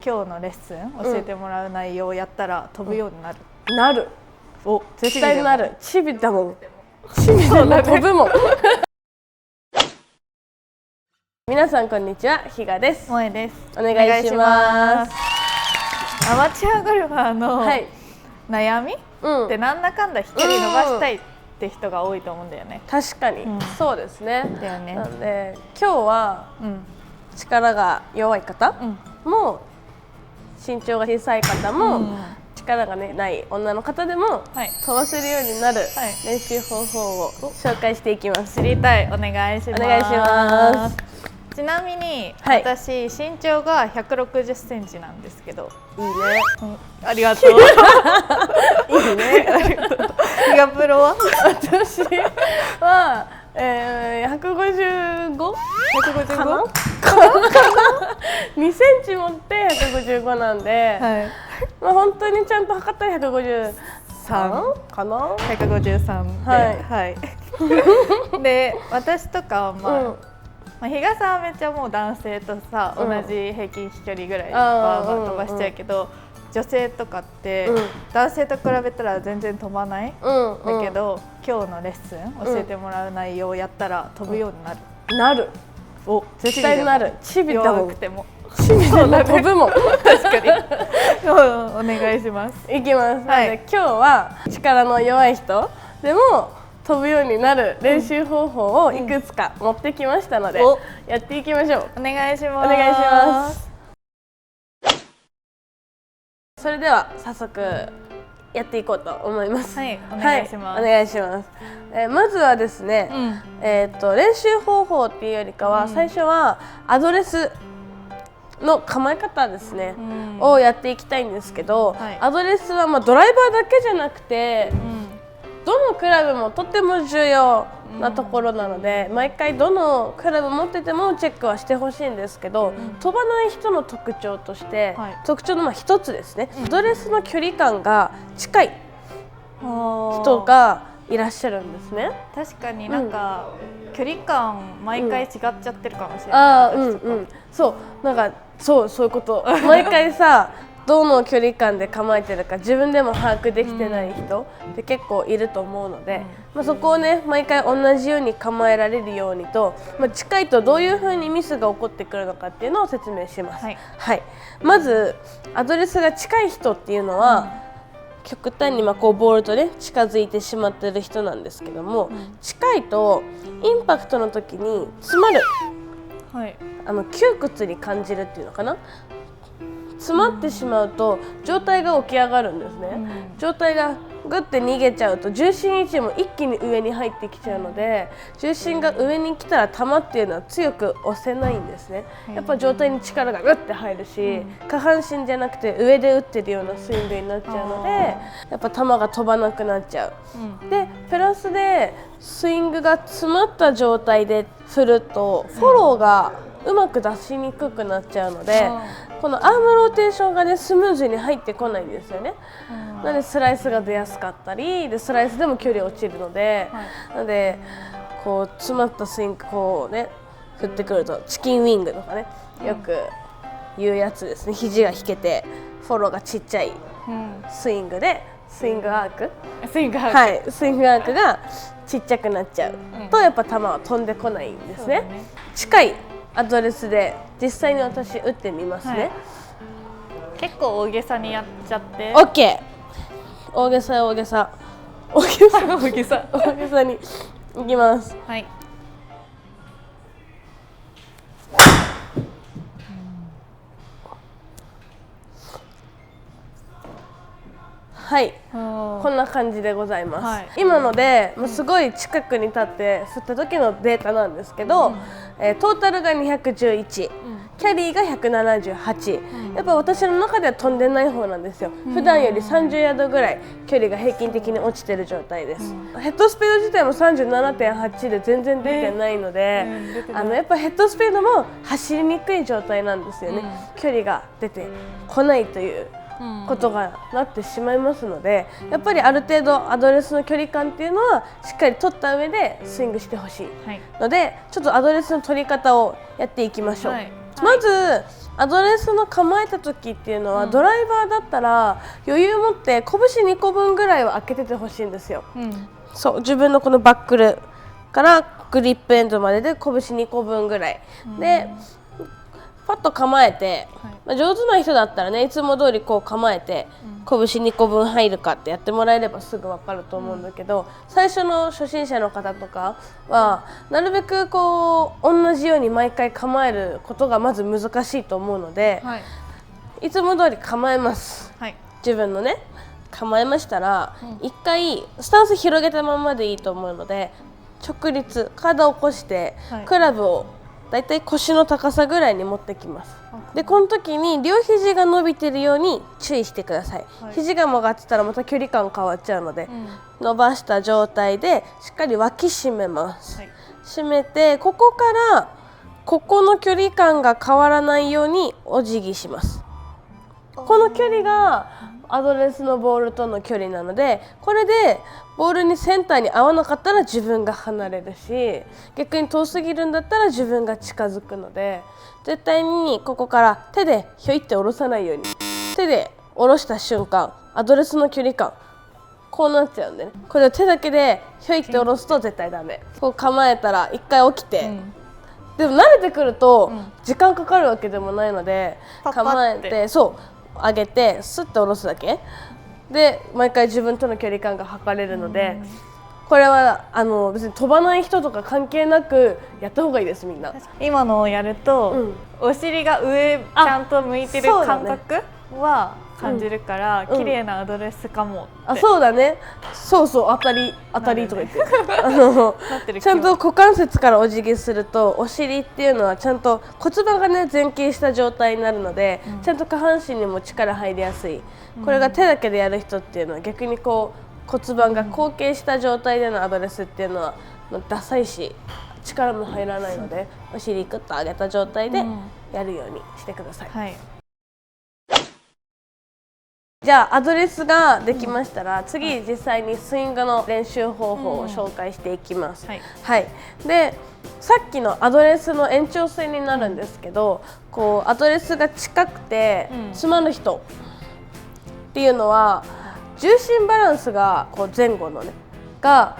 今日のレッスン教えてもらう内容をやったら飛ぶようになる。なる。お、絶対なる。チビだもん。チビでも飛ぶもん。皆さんこんにちは、ひがです。萌えです。お願いします。アマチュアゴルファーの悩み、うんでなんだかんだ飛距離伸ばしたいって人が多いと思うんだよね。確かに、そうですね。だよね。なんで今日は、力が弱い方も、身長が小さい方も、力が、ない女の方でも、飛ばせるようになる練習方法を紹介していきます。知りたい。お願いします。お願いします。ちなみに、私身長が160センチなんですけど。いいね。ありがとう。いいね。ありがとう。ひがプロは？私は155？ 155？2センチ持って155なんで、まあ本当にちゃんと測ったら153かな？153で、はい。で、私とかは比嘉さんはめっちゃもう男性とさ、同じ平均飛距離ぐらいバーバー飛ばしちゃうけど、女性とかって男性と比べたら全然飛ばない。だけど今日のレッスン教えてもらう内容をやったら飛ぶようになる。なる。お、絶対なる。チビだもん。弱くても。チビでも飛ぶもん。確かに。お願いします。いきます。今日は力の弱い人でも飛ぶようになる練習方法をいくつか持ってきましたので、やっていきましょう。お願いします。お願いします。それでは早速やっていこうと思います。はい、お願いします。お願いします。まずはですね、練習方法っていうよりかは、最初はアドレスの構え方ですね、をやっていきたいんですけど、アドレスはドライバーだけじゃなくて、どのクラブもとっても重要なところなので、毎回どのクラブ持っててもチェックはしてほしいんですけど、飛ばない人の特徴として、特徴の一つですね、アドレスの距離感が近い人がいらっしゃるんですね。確かになんか、距離感毎回違っちゃってるかもしれない。そうなんかそういうこと毎回さどの距離感で構えてるか自分でも把握できてない人って結構いると思うので、そこをね毎回同じように構えられるようにと、近いとどういう風にミスが起こってくるのかっていうのを説明します。まずアドレスが近い人っていうのは、極端にこうボールとね近づいてしまってる人なんですけども、近いとインパクトの時に詰まる、窮屈に感じるっていうのかな。詰まってしまうと上体が起き上がるんですね。上体がグッて逃げちゃうと重心位置も一気に上に入ってきちゃうので、重心が上に来たら球っていうのは強く押せないんですね。やっぱ上体に力がグッて入るし、下半身じゃなくて上で打ってるようなスイングになっちゃうので、やっぱ球が飛ばなくなっちゃう。でプラスでスイングが詰まった状態で振るとフォローがうまく出しにくくなっちゃうので、このアームローテーションがねスムーズに入ってこないんですよね。なのでスライスが出やすかったりで、スライスでも距離落ちるので、なのでこう詰まったスイングこうね振ってくるとチキンウィングとかねよく言うやつですね。肘が引けてフォローがちっちゃいスイングで、スイングアークがちっちゃくなっちゃうと、やっぱ球は飛んでこないんですね。近いアドレスで実際に私打ってみますね。結構大げさにやっちゃって。オッケー。大げさにいきます。こんな感じでございます。今のですごい近くに立って振った時のデータなんですけど、トータルが211、キャリーが178、やっぱ私の中では飛んでない方なんですよ。普段より30ヤードぐらい距離が平均的に落ちてる状態です。ヘッドスピード自体も 37.8 で全然出てないので、やっぱヘッドスピードも走りにくい状態なんですよね。距離が出てこないということがなってしまいますので、やっぱりある程度アドレスの距離感っていうのはしっかり取った上でスイングしてほしいので、ちょっとアドレスの取り方をやっていきましょう。まずアドレスの構えた時っていうのは、ドライバーだったら余裕持って拳2個分ぐらいは開けててほしいんですよ。そう自分のこのバックルからグリップエンドまでで拳2個分ぐらい、でパッと構えて、上手な人だったらねいつも通りこう構えて、拳2個分入るかってやってもらえればすぐ分かると思うんだけど、最初の初心者の方とかはなるべくこう同じように毎回構えることがまず難しいと思うので、いつも通り構えます、自分のね構えましたら、一回スタンス広げたままでいいと思うので直立体を起こして、クラブをだいたい腰の高さぐらいに持ってきます。でこの時に両肘が伸びてるように注意してください。肘が曲がってたらまた距離感変わっちゃうので、伸ばした状態でしっかり脇締めます、締めてここからここの距離感が変わらないようにお辞儀します。この距離がアドレスのボールとの距離なので、これでボールにセンターに合わなかったら自分が離れるし、逆に遠すぎるんだったら自分が近づくので、絶対にここから手でひょいって下ろさないように、手で下ろした瞬間アドレスの距離感こうなっちゃうんでね、これを手だけでひょいって下ろすと絶対ダメ。こう構えたら一回起きて、でも慣れてくると時間かかるわけでもないので、構えてそう上げてスッと下ろすだけで毎回自分との距離感が測れるので、これは別に飛ばない人とか関係なくやった方がいいです。みんな今のをやると、お尻が上ちゃんと向いてる感覚は感じるから、綺麗なアドレスかもって。そうだね、そう当たりとか言ってちゃんと股関節からお辞儀するとお尻っていうのはちゃんと骨盤がね前傾した状態になるので、ちゃんと下半身にも力入りやすい。これが手だけでやる人っていうのは逆にこう骨盤が後傾した状態でのアドレスっていうのはダサいし力も入らないので、お尻グッと上げた状態でやるようにしてください。じゃあアドレスができましたら、次実際にスイングの練習方法を紹介していきます。でさっきのアドレスの延長線になるんですけど、こうアドレスが近くて詰まる人っていうのは、重心バランスがこう前後のねが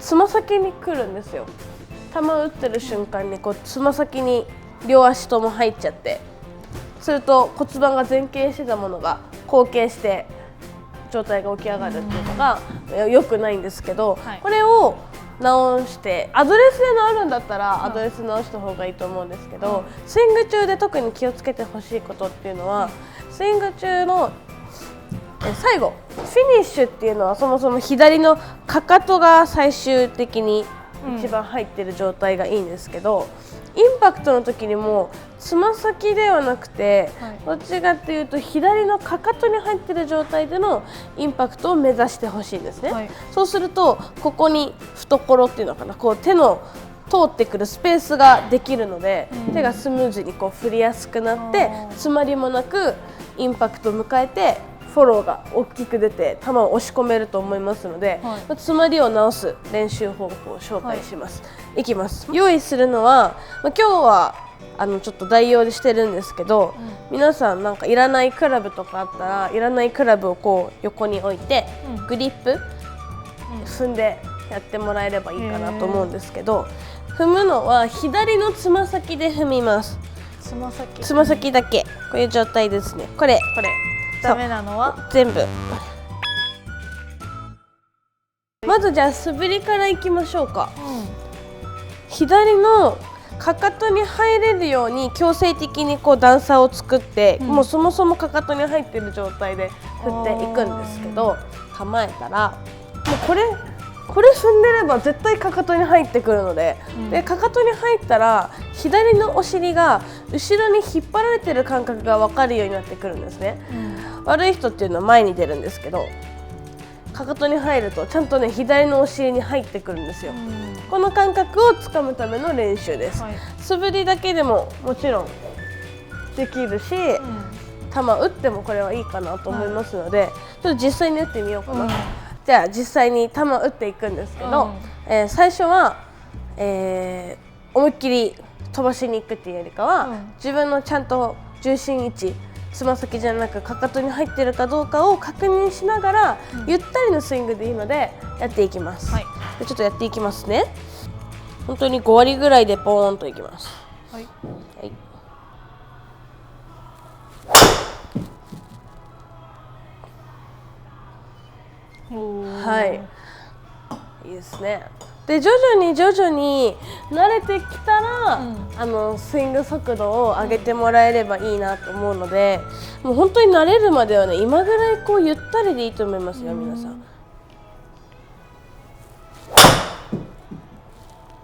つま先に来るんですよ。球を打ってる瞬間にこうつま先に両足とも入っちゃって、すると骨盤が前傾してたものが後傾して状態が起き上がるっていうのが良くないんですけど、これを直してアドレスで直るんだったらアドレス直した方がいいと思うんですけど、スイング中で特に気をつけてほしいことっていうのは、スイング中の最後フィニッシュっていうのはそもそも左のかかとが最終的に一番入ってる状態がいいんですけど、インパクトの時にもつま先ではなくて、どっちかっていうと左のかかとに入ってる状態でのインパクトを目指してほしいんですね。そうするとここに懐っていうのかな、こう手の通ってくるスペースができるので、手がスムーズにこう振りやすくなって、詰まりもなくインパクトを迎えてフォローが大きく出て球を押し込めると思いますので、詰まりを直す練習方法を紹介します。いきます。用意するのは、今日はちょっと代用してるんですけど、皆さんなんかいらないクラブとかあったらいらないクラブをこう横に置いて、グリップ踏んでやってもらえればいいかなと思うんですけど、踏むのは左のつま先で踏みます。つま先だけ、こういう状態ですね。これダメなのは全部。まずじゃあ素振りからいきましょうか。左のかかとに入れるように強制的にこう段差を作って、もうそもそもかかとに入っている状態で振っていくんですけど、構えたらもうこれ踏んでれば絶対かかとに入ってくるので、でかかとに入ったら左のお尻が後ろに引っ張られてる感覚が分かるようになってくるんですね。悪い人っていうのは前に出るんですけど、かかとに入るとちゃんとね左のお尻に入ってくるんですよ。この感覚をつかむための練習です。素振りだけでももちろんできるし、球打ってもこれはいいかなと思いますので、ちょっと実際に打ってみようかな。じゃあ実際に球打っていくんですけど、最初は、思いっきり飛ばしに行くっていうよりかは、自分のちゃんと重心位置、つま先じゃなくかかとに入ってるかどうかを確認しながら、ゆったりのスイングでいいのでやっていきます。でちょっとやっていきますね。本当に5割ぐらいでポーンといきます。はい、はい、いいですね。で徐々に慣れてきたら、スイング速度を上げてもらえればいいなと思うので、もう本当に慣れるまではね、今ぐらいこうゆったりでいいと思いますよ、皆さん。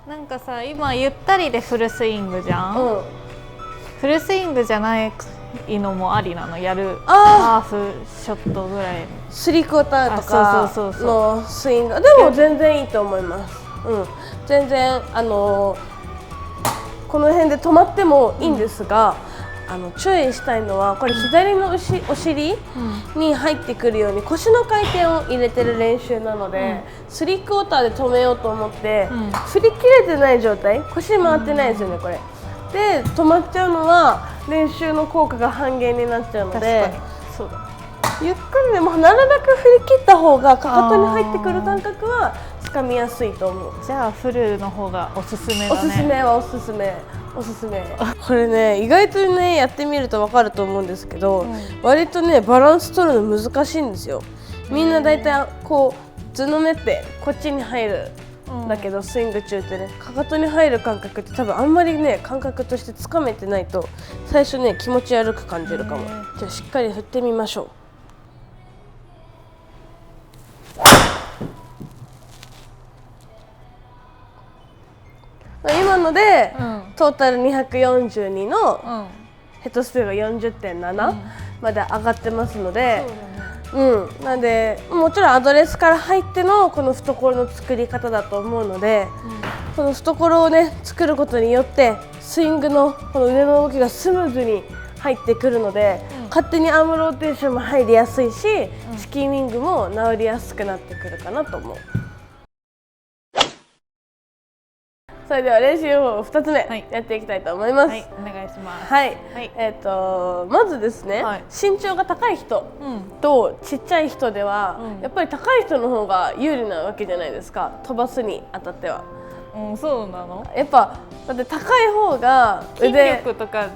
なんかさ、今ゆったりでフルスイングじゃん、フルスイングじゃないのもありなの？やるハーフショットぐらい、3クォーターとかのスイングでも全然いいと思います。全然この辺で止まってもいいんですが、注意したいのはこれ左のお尻に入ってくるように腰の回転を入れてる練習なので、3クォーターで止めようと思って振り切れてない状態、腰回ってないですよねこれで止まっちゃうのは練習の効果が半減になっちゃうので、ゆっくりでもなるべく振り切った方がかかとに入ってくる感覚はつかみやすいと思う。じゃあフルの方がおすすめだね。おすすめこれね、意外とねやってみると分かると思うんですけど、割とねバランス取るの難しいんですよ。みんなだいたいこう図の目ってこっちに入るだけど、スイング中ってねかかとに入る感覚って多分あんまりね感覚としてつかめてないと最初ね気持ち悪く感じるかも。じゃあしっかり振ってみましょう。今ので、トータル242のヘッドスピードが 40.7 まで上がってますので、なんでもちろんアドレスから入ってのこの懐の作り方だと思うので、この懐をね作ることによってスイングのこの腕の動きがスムーズに入ってくるので、勝手にアームローテーションも入りやすいし、チキンウィングも治りやすくなってくるかなと思う。それでは練習方法2つ目やっていきたいと思います。はい、お願いします。まずですね、身長が高い人とちっちゃい人では、やっぱり高い人の方が有利なわけじゃないですか、飛ばすにあたっては。そうなの？やっぱだって高い方が筋力とか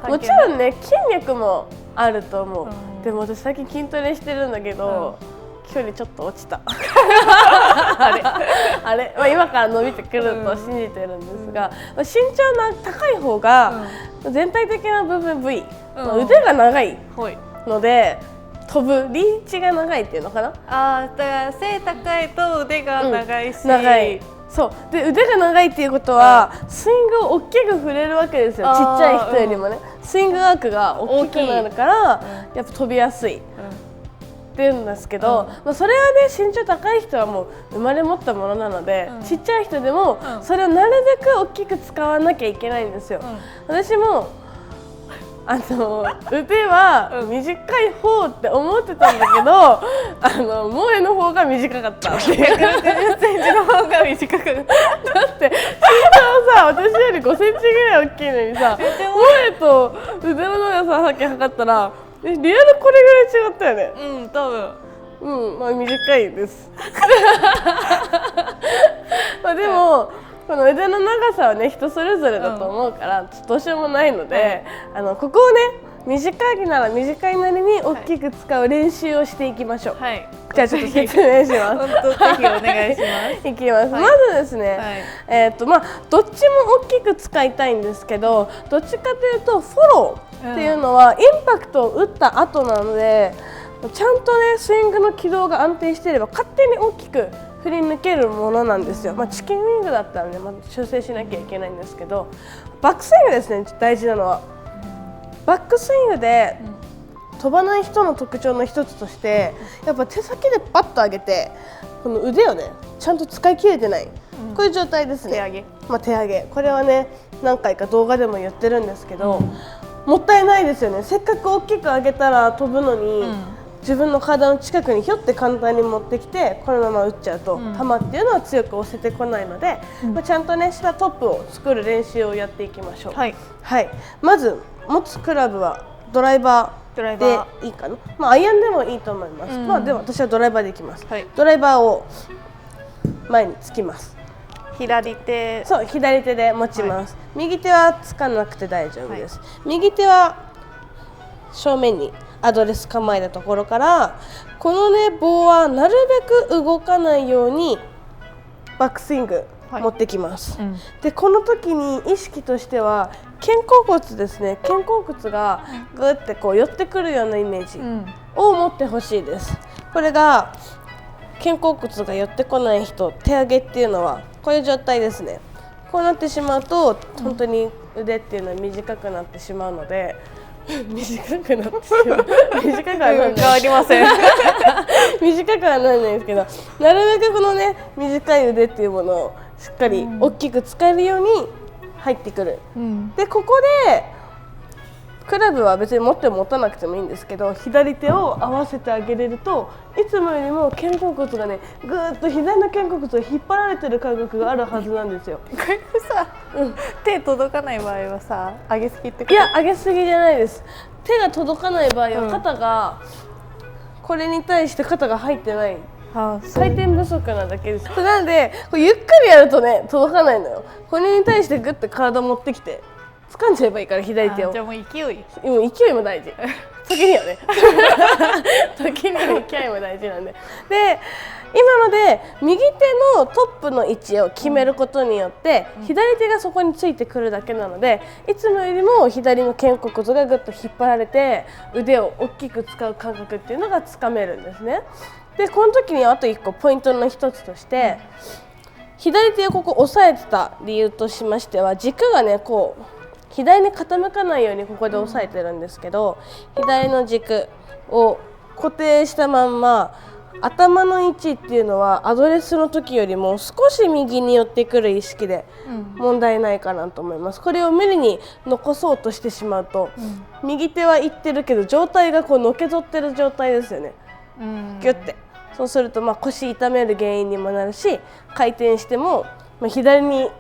もちろんね筋力もあると思う。でも私最近筋トレしてるんだけど、距離ちょっと落ちたあれ、今から伸びてくると信じてるんですが、身長の高い方が全体的な部分部位、腕が長いので飛ぶリーチが長いっていうのかな。だから背高いと腕が長いし、そうで腕が長いっていうことは、スイングを大きく振れるわけですよ。ちっちゃい人よりもね、スイングアークが大きくなるから、やっぱ飛びやすいっていうんですけど、それはね身長高い人はもう生まれ持ったものなので、ちっちゃい人でもそれをなるべく大きく使わなきゃいけないんですよ。私も腕は短い方って思ってたんだけど、萌えの方が短かったっていう160センチの方が短かった。だって身長さ、私より5センチぐらい大きいのにさ、萌えと腕の長ささっき測ったらリアルこれぐらい違ったよね。多分短いですでもこの腕の長さはね人それぞれだと思うから、どうしようもないので、ここをね短いなら短いなりに大きく使う練習をしていきましょう。じゃあちょっと説明します。ぜひお願いします。いきます。まずですね、どっちも大きく使いたいんですけど、どっちかというとフォローっていうのはインパクトを打った後なので、ちゃんとねスイングの軌道が安定していれば勝手に大きく振り抜けるものなんですよ。チキンウィングだったらね、修正しなきゃいけないんですけど、バックスイングですね、大事なのは。バックスイングで飛ばない人の特徴の一つとして、やっぱ手先でパッと上げてこの腕をねちゃんと使い切れてない、こういう状態ですね。手上げ、これはね何回か動画でも言ってるんですけど、もったいないですよね。せっかく大きく上げたら飛ぶのに、自分の体の近くにひょって簡単に持ってきてこのまま打っちゃうと、球っていうのは強く押せてこないので、ちゃんとねしたトップを作る練習をやっていきましょう。まず持つクラブはドライバーでいいかな。まあアイアンでもいいと思います。まあでも私はドライバーでいきます。ドライバーを前につきます。左手で持ちます。右手はつかなくて大丈夫です。右手は正面にアドレス構えたところから、このね棒はなるべく動かないようにバックスイング持ってきます。でこの時に意識としては肩甲骨ですね。肩甲骨がグーってこう寄ってくるようなイメージを持ってほしいです。これが肩甲骨が寄ってこない人、手上げっていうのはこういう状態ですね。こうなってしまうと本当に腕っていうのは短くなってしまうので短くなってしまう短くはなん変わりません短くはなんないんですけど、なるべくこのね短い腕っていうものをしっかり大きく使えるように入ってくる。でここでクラブは別に持っても持たなくてもいいんですけど、左手を合わせてあげれるといつもよりも肩甲骨がねぐーっと左の肩甲骨を引っ張られてる感覚があるはずなんですよ。これさ、手届かない場合はさ上げすぎってこと？いや上げすぎじゃないです。手が届かない場合は肩が、これに対して肩が入ってない、回転不足なだけです。なのでこうゆっくりやるとね届かないのよ。これに対してグッて体持ってきて掴んじゃえばいいから、左手を。じゃあもう勢いも大事時にはね時には勢いも大事なんで。で今ので右手のトップの位置を決めることによって、左手がそこについてくるだけなので、いつもよりも左の肩甲骨がぐっと引っ張られて腕を大きく使う感覚っていうのがつかめるんですね。でこの時にあと1個ポイントの一つとして、左手をここ押さえてた理由としましては、軸がねこう左に傾かないようにここで押さえてるんですけど、左の軸を固定したまんま頭の位置っていうのはアドレスの時よりも少し右に寄ってくる意識で問題ないかなと思います。これを無理に残そうとしてしまうと、右手は行ってるけど上体がこうのけぞってる状態ですよね。ギュッて。そうすると腰痛める原因にもなるし、回転しても左に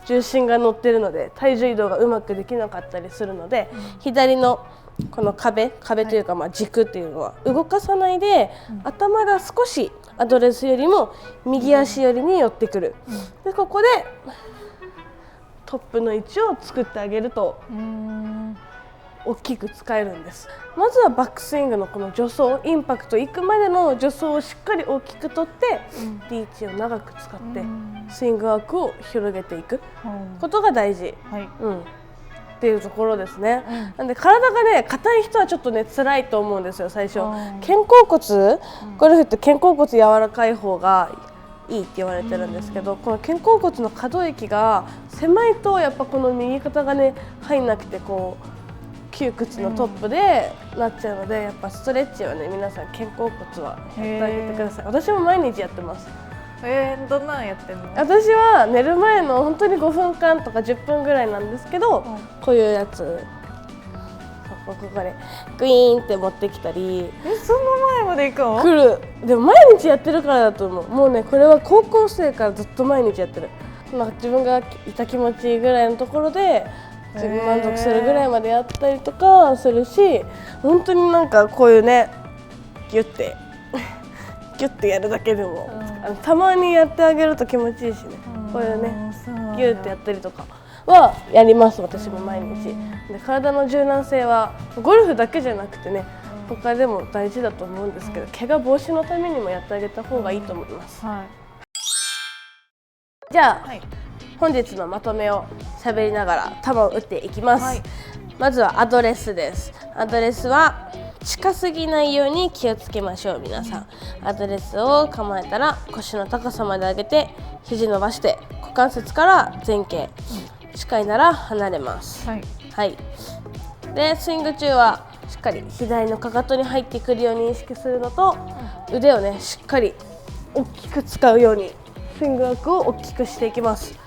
重心が乗ってるので体重移動がうまくできなかったりするので、左のこの壁というか軸っていうのは動かさないで、頭が少しアドレスよりも右足寄りに寄ってくる。でここでトップの位置を作ってあげると大きく使えるんです。まずはバックスイングのこの助走、インパクトいくまでの助走をしっかり大きくとって、リーチを長く使ってスイングワークを広げていくことが大事、っていうところですね。なんで体がね硬い人はちょっとね辛いと思うんですよ最初。肩甲骨、ゴルフって肩甲骨柔らかい方がいいって言われてるんですけど、この肩甲骨の可動域が狭いとやっぱこの右肩がね入んなくてこう窮屈のトップでなっちゃうので、やっぱストレッチはね皆さん肩甲骨はやってあげてください。私も毎日やってます。どんなんやってんの？私は寝る前の本当に5分間とか10分ぐらいなんですけど、こういうやつここでグイーンって持ってきたり。そんな前まで行くの？来る。でも毎日やってるからだと思う。もうねこれは高校生からずっと毎日やってる。自分が痛気持ちいいぐらいのところで自分満足するぐらいまでやったりとかするし、本当になんかこういうねギュッてギュッてやるだけでも、たまにやってあげると気持ちいいしね、こういうねギュッてやったりとかはやります私も毎日。で体の柔軟性はゴルフだけじゃなくてね他でも大事だと思うんですけど、怪我防止のためにもやってあげた方がいいと思います。じゃあ、本日のまとめを喋りながら球を打っていきます。まずはアドレスです。アドレスは近すぎないように気をつけましょう皆さん。アドレスを構えたら腰の高さまで上げて肘伸ばして股関節から前傾、近いなら離れます。でスイング中はしっかり左のかかとに入ってくるように意識するのと、腕をねしっかり大きく使うようにスイングワークを大きくしていきます。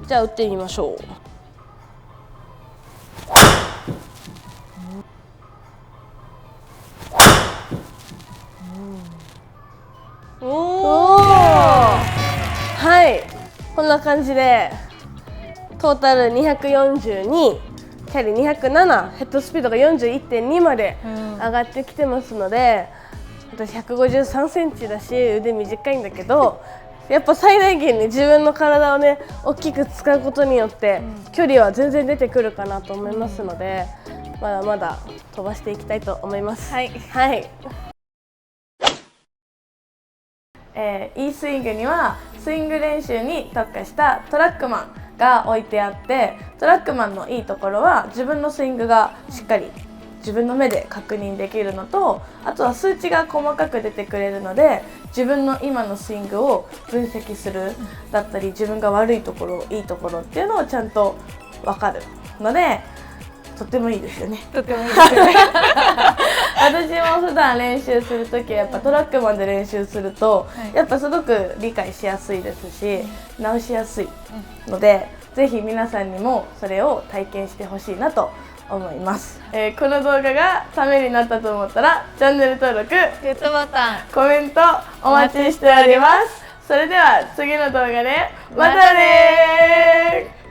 じゃあ打ってみましょう。はい、こんな感じでトータル242、キャリー207、ヘッドスピードが 41.2 まで上がってきてますので、私153センチだし腕短いんだけど、やっぱ最大限に自分の体をね大きく使うことによって距離は全然出てくるかなと思いますので、まだまだ飛ばしていきたいと思います。はい、はい。E スイングにはスイング練習に特化したトラックマンが置いてあって、トラックマンのいいところは自分のスイングがしっかり自分の目で確認できるのと、あとは数値が細かく出てくれるので自分の今のスイングを分析するだったり、自分が悪いところいいところっていうのをちゃんと分かるので、とってもいいですよね。とてもいいですよね。私も普段練習するときやっぱトラックマンで練習すると、やっぱすごく理解しやすいですし、直しやすいので、ぜひ皆さんにもそれを体験してほしいなと思います。この動画がためになったと思ったらチャンネル登録、グッドボタン、コメントお待ちしております。それでは次の動画でまたねー。